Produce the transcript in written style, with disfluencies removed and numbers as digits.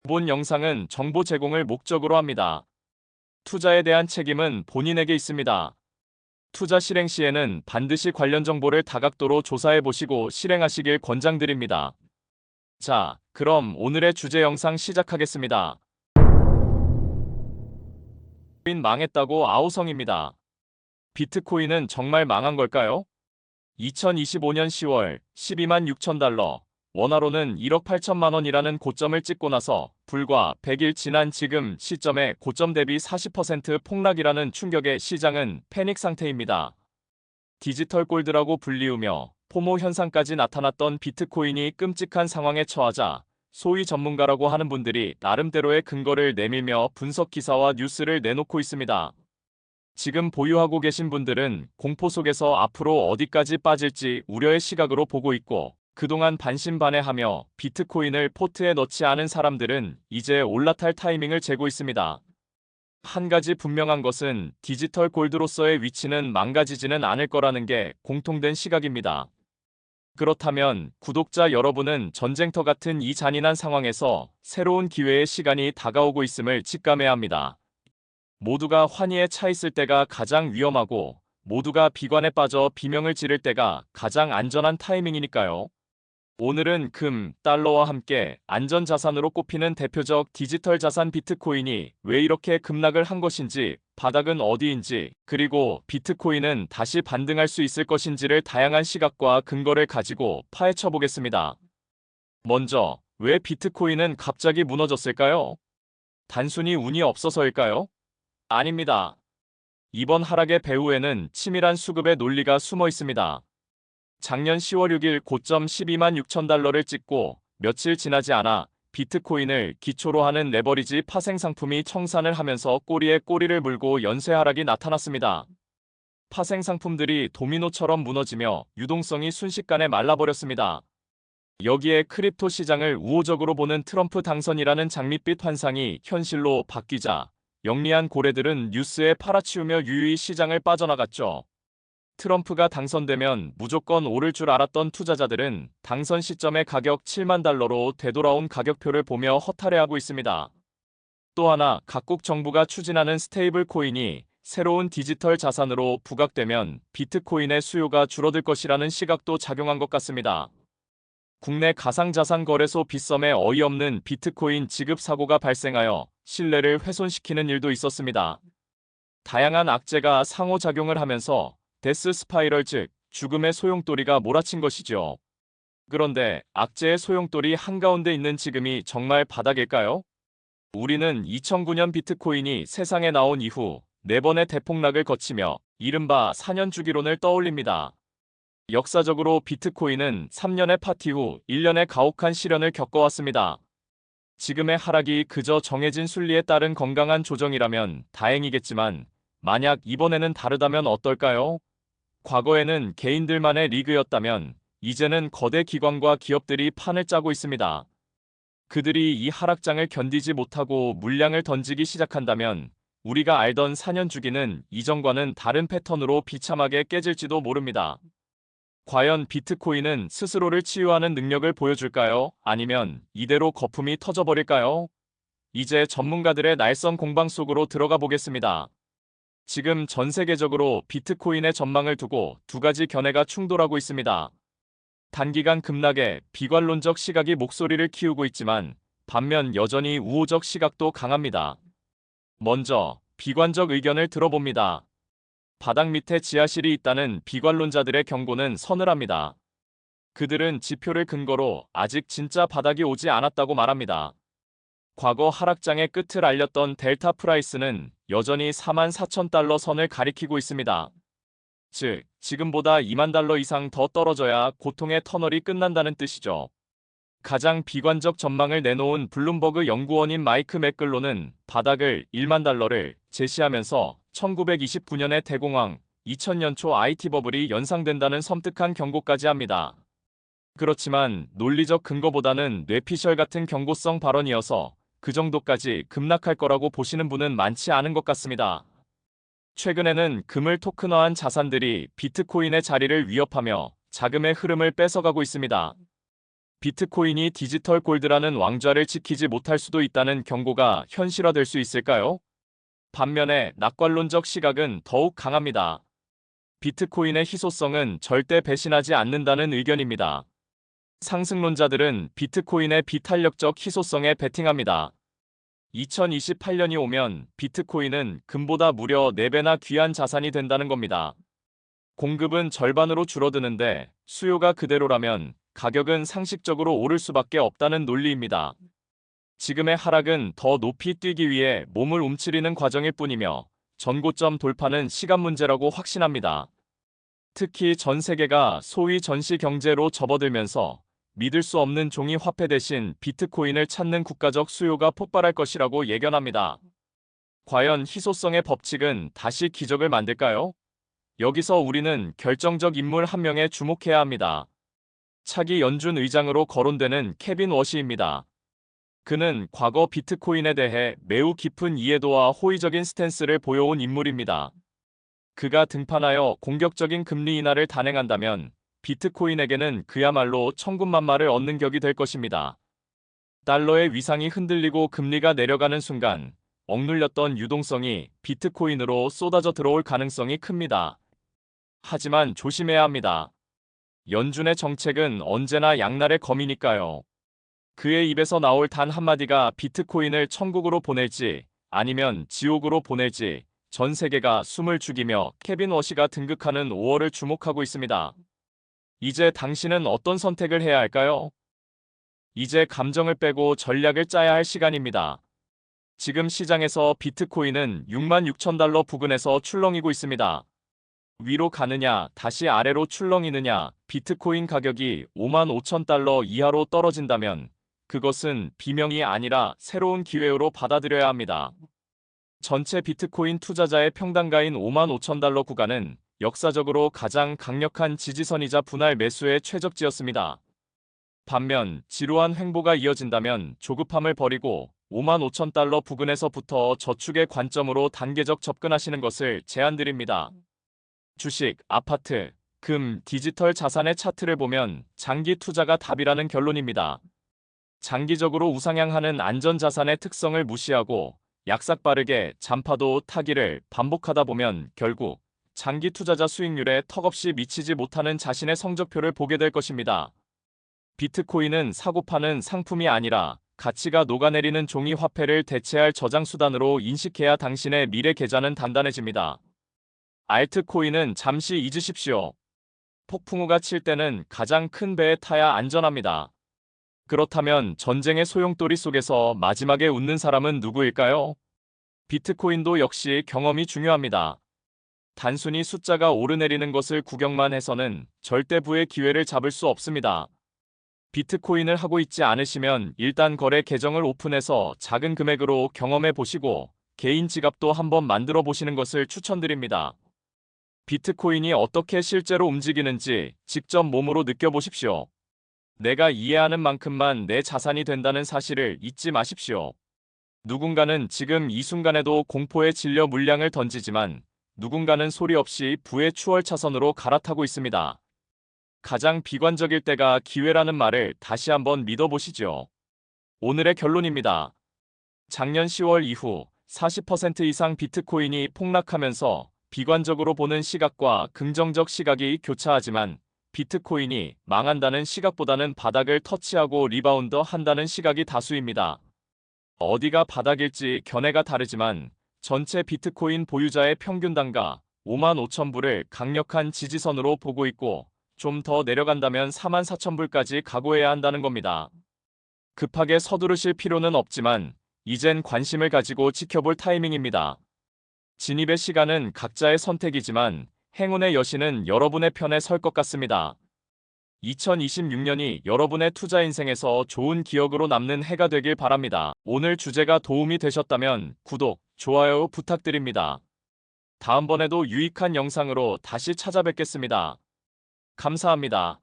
본 영상은 정보 제공을 목적으로 합니다. 투자에 대한 책임은 본인에게 있습니다. 투자 실행 시에는 반드시 관련 정보를 다각도로 조사해 보시고 실행하시길 권장드립니다. 자, 그럼 오늘의 주제 영상 시작하겠습니다. 비트코인 망했다고 아우성입니다. 비트코인은 정말 망한 걸까요? 2025년 10월 12만 6천 달러, 원화로는 1억 8천만 원이라는 고점을 찍고 나서 불과 100일 지난 지금 시점에 고점 대비 40% 폭락이라는 충격에 시장은 패닉 상태입니다. 디지털 골드라고 불리우며 포모 현상까지 나타났던 비트코인이 끔찍한 상황에 처하자 소위 전문가라고 하는 분들이 나름대로의 근거를 내밀며 분석 기사와 뉴스를 내놓고 있습니다. 지금 보유하고 계신 분들은 공포 속에서 앞으로 어디까지 빠질지 우려의 시각으로 보고 있고, 그동안 반신반의하며 비트코인을 포트에 넣지 않은 사람들은 이제 올라탈 타이밍을 재고 있습니다. 한 가지 분명한 것은 디지털 골드로서의 위치는 망가지지는 않을 거라는 게 공통된 시각입니다. 그렇다면 구독자 여러분은 전쟁터 같은 이 잔인한 상황에서 새로운 기회의 시간이 다가오고 있음을 직감해야 합니다. 모두가 환희에 차 있을 때가 가장 위험하고 모두가 비관에 빠져 비명을 지를 때가 가장 안전한 타이밍이니까요. 오늘은 금, 달러와 함께 안전자산으로 꼽히는 대표적 디지털 자산 비트코인이 왜 이렇게 급락을 한 것인지, 바닥은 어디인지, 그리고 비트코인은 다시 반등할 수 있을 것인지를 다양한 시각과 근거를 가지고 파헤쳐 보겠습니다. 먼저, 왜 비트코인은 갑자기 무너졌을까요? 단순히 운이 없어서일까요? 아닙니다. 이번 하락의 배후에는 치밀한 수급의 논리가 숨어 있습니다. 작년 10월 6일 고점 12만 6천 달러를 찍고 며칠 지나지 않아 비트코인을 기초로 하는 레버리지 파생 상품이 청산을 하면서 꼬리에 꼬리를 물고 연쇄 하락이 나타났습니다. 파생 상품들이 도미노처럼 무너지며 유동성이 순식간에 말라버렸습니다. 여기에 크립토 시장을 우호적으로 보는 트럼프 당선이라는 장밋빛 환상이 현실로 바뀌자 영리한 고래들은 뉴스에 팔아치우며 유유히 시장을 빠져나갔죠. 트럼프가 당선되면 무조건 오를 줄 알았던 투자자들은 당선 시점의 가격 7만 달러로 되돌아온 가격표를 보며 허탈해하고 있습니다. 또 하나, 각국 정부가 추진하는 스테이블 코인이 새로운 디지털 자산으로 부각되면 비트코인의 수요가 줄어들 것이라는 시각도 작용한 것 같습니다. 국내 가상자산 거래소 빗썸에 어이없는 비트코인 지급 사고가 발생하여 신뢰를 훼손시키는 일도 있었습니다. 다양한 악재가 상호작용을 하면서 데스 스파이럴, 즉 죽음의 소용돌이가 몰아친 것이죠. 그런데 악재의 소용돌이 한가운데 있는 지금이 정말 바닥일까요? 우리는 2009년 비트코인이 세상에 나온 이후 4번의 대폭락을 거치며 이른바 4년 주기론을 떠올립니다. 역사적으로 비트코인은 3년의 파티 후 1년의 가혹한 시련을 겪어왔습니다. 지금의 하락이 그저 정해진 순리에 따른 건강한 조정이라면 다행이겠지만, 만약 이번에는 다르다면 어떨까요? 과거에는 개인들만의 리그였다면 이제는 거대 기관과 기업들이 판을 짜고 있습니다. 그들이 이 하락장을 견디지 못하고 물량을 던지기 시작한다면 우리가 알던 4년 주기는 이전과는 다른 패턴으로 비참하게 깨질지도 모릅니다. 과연 비트코인은 스스로를 치유하는 능력을 보여줄까요? 아니면 이대로 거품이 터져버릴까요? 이제 전문가들의 날선 공방 속으로 들어가 보겠습니다. 지금 전 세계적으로 비트코인의 전망을 두고 두 가지 견해가 충돌하고 있습니다. 단기간 급락에 비관론적 시각이 목소리를 키우고 있지만 반면 여전히 우호적 시각도 강합니다. 먼저 비관적 의견을 들어봅니다. 바닥 밑에 지하실이 있다는 비관론자들의 경고는 서늘합니다. 그들은 지표를 근거로 아직 진짜 바닥이 오지 않았다고 말합니다. 과거 하락장의 끝을 알렸던 델타 프라이스는 여전히 4만 4천 달러 선을 가리키고 있습니다. 즉, 지금보다 2만 달러 이상 더 떨어져야 고통의 터널이 끝난다는 뜻이죠. 가장 비관적 전망을 내놓은 블룸버그 연구원인 마이크 맥글로는 바닥을 1만 달러를 제시하면서 1929년의 대공황, 2000년 초 IT 버블이 연상된다는 섬뜩한 경고까지 합니다. 그렇지만 논리적 근거보다는 뇌피셜 같은 경고성 발언이어서 그 정도까지 급락할 거라고 보시는 분은 많지 않은 것 같습니다. 최근에는 금을 토큰화한 자산들이 비트코인의 자리를 위협하며 자금의 흐름을 뺏어가고 있습니다. 비트코인이 디지털 골드라는 왕좌를 지키지 못할 수도 있다는 경고가 현실화될 수 있을까요? 반면에 낙관론적 시각은 더욱 강합니다. 비트코인의 희소성은 절대 배신하지 않는다는 의견입니다. 상승론자들은 비트코인의 비탄력적 희소성에 베팅합니다. 2028년이 오면 비트코인은 금보다 무려 4배나 귀한 자산이 된다는 겁니다. 공급은 절반으로 줄어드는데 수요가 그대로라면 가격은 상식적으로 오를 수밖에 없다는 논리입니다. 지금의 하락은 더 높이 뛰기 위해 몸을 움츠리는 과정일 뿐이며 전고점 돌파는 시간 문제라고 확신합니다. 특히 전 세계가 소위 전시 경제로 접어들면서 믿을 수 없는 종이 화폐 대신 비트코인을 찾는 국가적 수요가 폭발할 것이라고 예견합니다. 과연 희소성의 법칙은 다시 기적을 만들까요? 여기서 우리는 결정적 인물 한 명에 주목해야 합니다. 차기 연준 의장으로 거론되는 케빈 워시입니다. 그는 과거 비트코인에 대해 매우 깊은 이해도와 호의적인 스탠스를 보여온 인물입니다. 그가 등판하여 공격적인 금리 인하를 단행한다면 비트코인에게는 그야말로 천군만마를 얻는 격이 될 것입니다. 달러의 위상이 흔들리고 금리가 내려가는 순간 억눌렸던 유동성이 비트코인으로 쏟아져 들어올 가능성이 큽니다. 하지만 조심해야 합니다. 연준의 정책은 언제나 양날의 검이니까요. 그의 입에서 나올 단 한마디가 비트코인을 천국으로 보낼지 아니면 지옥으로 보낼지 전 세계가 숨을 죽이며 케빈 워시가 등극하는 5월을 주목하고 있습니다. 이제 당신은 어떤 선택을 해야 할까요? 이제 감정을 빼고 전략을 짜야 할 시간입니다. 지금 시장에서 비트코인은 66,000달러 부근에서 출렁이고 있습니다. 위로 가느냐, 다시 아래로 출렁이느냐, 비트코인 가격이 55,000달러 이하로 떨어진다면 그것은 비명이 아니라 새로운 기회로 받아들여야 합니다. 전체 비트코인 투자자의 평단가인 55,000달러 구간은 역사적으로 가장 강력한 지지선이자 분할 매수의 최적지였습니다. 반면 지루한 횡보가 이어진다면 조급함을 버리고 55,000달러 부근에서부터 저축의 관점으로 단계적 접근하시는 것을 제안드립니다. 주식, 아파트, 금, 디지털 자산의 차트를 보면 장기 투자가 답이라는 결론입니다. 장기적으로 우상향하는 안전자산의 특성을 무시하고 약삭빠르게 잔파도 타기를 반복하다 보면 결국 장기 투자자 수익률에 턱없이 미치지 못하는 자신의 성적표를 보게 될 것입니다. 비트코인은 사고파는 상품이 아니라 가치가 녹아내리는 종이 화폐를 대체할 저장 수단으로 인식해야 당신의 미래 계좌는 단단해집니다. 알트코인은 잠시 잊으십시오. 폭풍우가 칠 때는 가장 큰 배에 타야 안전합니다. 그렇다면 전쟁의 소용돌이 속에서 마지막에 웃는 사람은 누구일까요? 비트코인도 역시 경험이 중요합니다. 단순히 숫자가 오르내리는 것을 구경만 해서는 절대 부의 기회를 잡을 수 없습니다. 비트코인을 하고 있지 않으시면 일단 거래 계정을 오픈해서 작은 금액으로 경험해 보시고 개인 지갑도 한번 만들어 보시는 것을 추천드립니다. 비트코인이 어떻게 실제로 움직이는지 직접 몸으로 느껴보십시오. 내가 이해하는 만큼만 내 자산이 된다는 사실을 잊지 마십시오. 누군가는 지금 이 순간에도 공포에 질려 물량을 던지지만 누군가는 소리 없이 부의 추월 차선으로 갈아타고 있습니다. 가장 비관적일 때가 기회라는 말을 다시 한번 믿어보시죠. 오늘의 결론입니다. 작년 10월 이후 40% 이상 비트코인이 폭락하면서 비관적으로 보는 시각과 긍정적 시각이 교차하지만 비트코인이 망한다는 시각보다는 바닥을 터치하고 리바운드 한다는 시각이 다수입니다. 어디가 바닥일지 견해가 다르지만 전체 비트코인 보유자의 평균 단가 55,000불을 강력한 지지선으로 보고 있고 좀 더 내려간다면 44,000불까지 각오해야 한다는 겁니다. 급하게 서두르실 필요는 없지만 이젠 관심을 가지고 지켜볼 타이밍입니다. 진입의 시간은 각자의 선택이지만 행운의 여신은 여러분의 편에 설 것 같습니다. 2026년이 여러분의 투자 인생에서 좋은 기억으로 남는 해가 되길 바랍니다. 오늘 주제가 도움이 되셨다면 구독, 좋아요 부탁드립니다. 다음번에도 유익한 영상으로 다시 찾아뵙겠습니다. 감사합니다.